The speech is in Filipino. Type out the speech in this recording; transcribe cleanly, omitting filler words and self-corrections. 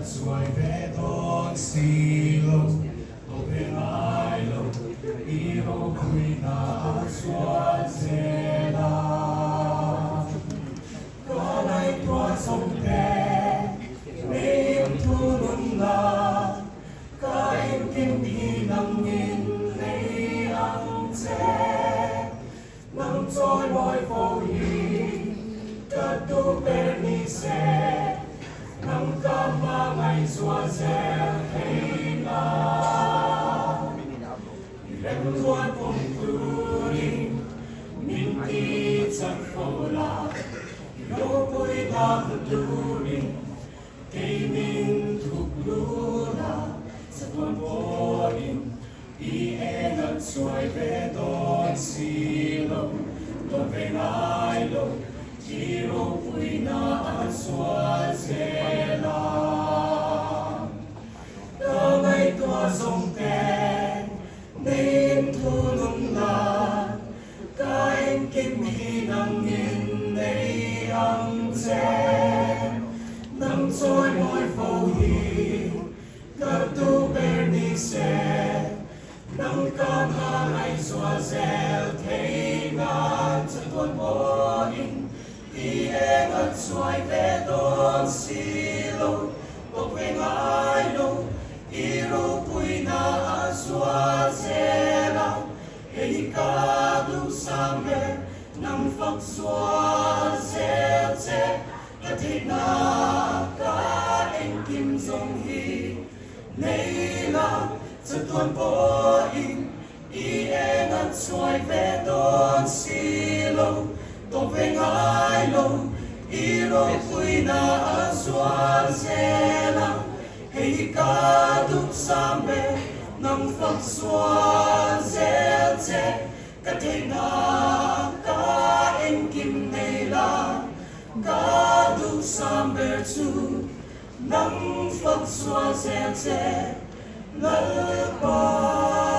suai ve don silo Openailo iro kuina suat zela Kanai tua sompe Neim tunun na Kain kim hinangin Nei ang te Nang toy boy for you Katu pernise Nang kamangay suazel heina Ilem tuan pungkuring Minti tsarfola Dawrpui na kuturing Kaining tuklula Sa tuan poring Iengat suay vedon silo Dovenaylo Dawrpui na ang suazela Kamay tua songten Neim tunong na Kain kim hinangin Nei ang ten Nang soy mo'y fohi Katu bernise Nang kamay suazel Kaingat sa tuan poing Iengat suai vedon silo Opengailo Dawrpui na suazela Helikadu sambe Nang fagsuazel te Katina kaeng kim zonghi Neila sa tuan poing Iengat suai vedon silo Opengailo Dawrpui na suazela Helikadu sambe Nang fagsuazel te Katina kaeng kim neila Kadu sambe tu Nang fagsuazel te Lalnunpuia